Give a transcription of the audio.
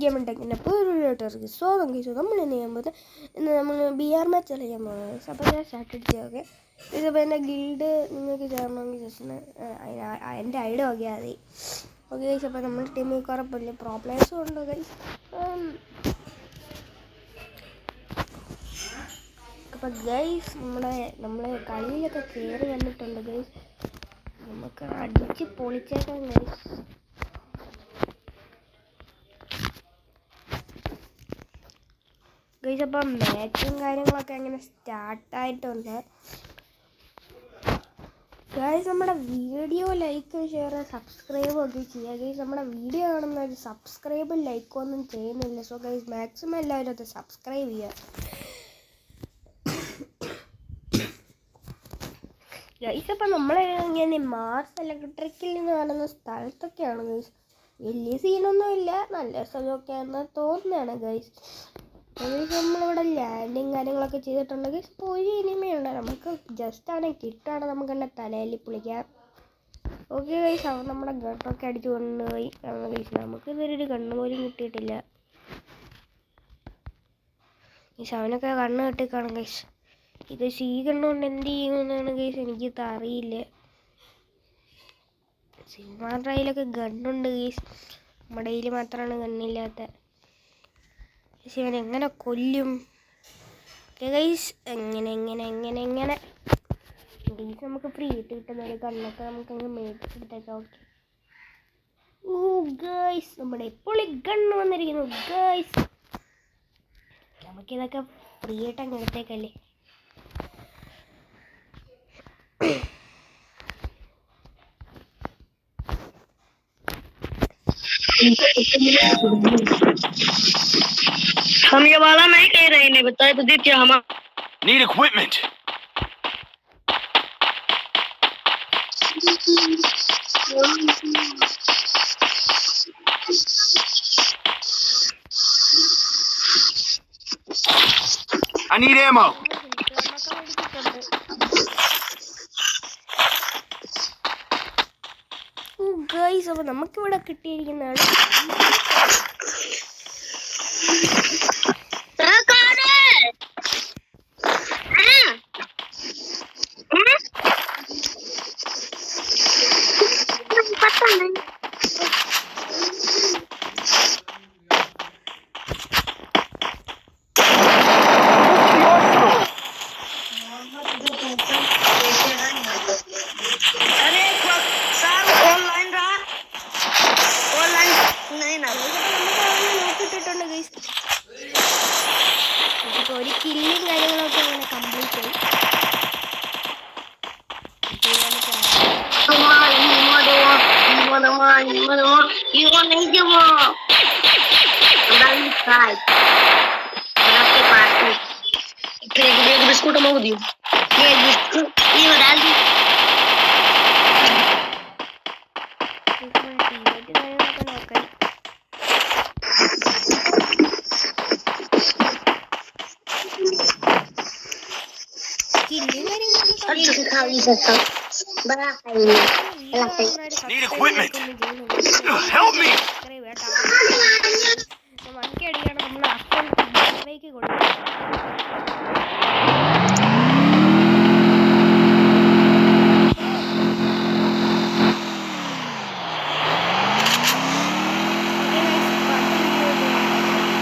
Game ഉണ്ടെങ്കിൽ സ്വാഗതം കഴിച്ചു. നമ്മൾ ഇന്ന് ചെയ്യുമ്പോൾ നമ്മൾ BR മാച്ച് കളിക്കാൻ പോകുന്നത്. അപ്പോൾ ഞാൻ സ്റ്റാർട്ട് അടിച്ചതൊക്കെ ഇതിപ്പോൾ എൻ്റെ ഗിൽഡ് നിങ്ങൾക്ക് ചേരണമെങ്കിൽ ജസ്റ്റ് എൻ്റെ ഐഡിയ നോക്കിയാൽ മതി. ഓക്കെ ഗൈസ്, അപ്പോൾ നമ്മുടെ ടീമിൽ കുറേ വലിയ പ്രോബ്ലംസും ഉണ്ട് ഗൈസ്. അപ്പോൾ ഗൈസ് നമ്മൾ കളിയിലൊക്കെ കയറി വന്നിട്ടുണ്ട് ഗൈസ്. നമുക്ക് അടിച്ച് പൊളിച്ചേക്കാം ഗൈസ്. ഗൈസ്, അപ്പം മാച്ചും കാര്യങ്ങളൊക്കെ അങ്ങനെ സ്റ്റാർട്ടായിട്ടുണ്ട് ഗൈസ്. നമ്മുടെ വീഡിയോ ലൈക്ക് ഷെയർ സബ്സ്ക്രൈബ് ഒക്കെ ചെയ്യുക ഗൈസ്. നമ്മുടെ വീഡിയോ കാണുന്നവർ സബ്സ്ക്രൈബും ലൈക്കും ഒന്നും ചെയ്യുന്നില്ല. സോ ഗൈസ്, മാക്സിമം എല്ലാവരും അത് സബ്സ്ക്രൈബ് ചെയ്യുക ഗൈസ്. അപ്പം നമ്മൾ ഇങ്ങനെ മാർസ് ഇലക്ട്രിക്കൽ എന്ന് പറയുന്ന സ്ഥലത്തൊക്കെയാണ് ഗൈസ്. വലിയ സീനൊന്നുമില്ല, നല്ല സ്ഥലമൊക്കെയാണെന്ന് തോന്നുന്നതാണ് ഗൈസ്. നമ്മളിവിടെ ലാൻഡിങ് കാര്യങ്ങളൊക്കെ ചെയ്തിട്ടുണ്ട് ഗൈസ്. പോയി ഇനിമയുണ്ട്, നമുക്ക് ജസ്റ്റ് അവനെ കിട്ടുകയാണ് നമുക്ക് എൻ്റെ തലയിൽ പൊളിക്കാം. ഓക്കെ ഗൈസ്, അവൻ നമ്മുടെ ഗണ്ണൊക്കെ അടിച്ച് കൊണ്ടുപോയി ഗൈസ്. നമുക്ക് ഇതുവരെ കണ്ണ് പോലും കിട്ടിയിട്ടില്ല ഗൈസ്. അവനൊക്കെ കണ്ണ് കിട്ടിക്കാണും ഗൈസ്. ഇത് കണ്ണുകൊണ്ട് എന്ത് ചെയ്യുമെന്നാണ് ഗൈസ് എനിക്കിത് അറിയില്ല. സിനിമ ട്രയിലൊക്കെ ഗണ്ണുണ്ട് ഗൈസ്, നമ്മുടെ കയ്യിൽ മാത്രമാണ് ഗണ്ണില്ലാത്ത. ഇവൻ എങ്ങനെ കൊല്ലും ഗൈസ്? എങ്ങനെ ഗൈസ് നമുക്ക് ഫ്രീ ആയിട്ട് കിട്ടുന്ന ഒരു കണ്ണൊക്കെ നമുക്ക് അങ്ങ് മേടിച്ചെടുത്തേക്കാം. ഓക്കെ. ഓ ഗൈസ്, നമ്മുടെ ഇപ്പോൾ ഈ ഗണ്ണ് വന്നിരിക്കുന്നു ഗൈസ്. നമുക്കിതൊക്കെ ഫ്രീ ആയിട്ട് അങ്ങ് എടുത്തേക്കല്ലേ. हम ये वाला नहीं कह रहे हैं, बताए तो दीजिए हम need equipment. I need ammo. Guys, അപ്പോൾ നമുക്കിവിടെ കിട്ടിയിരിക്കുന്നതാണ് ഒരു കില്ലും കാര്യങ്ങളൊക്കെ അങ്ങനെ കംപ്ലീറ്റ് ആയി. बिस्कुट मंगा दियो, ये बिस्कुट ये डाल दी. Need equipment. Help me.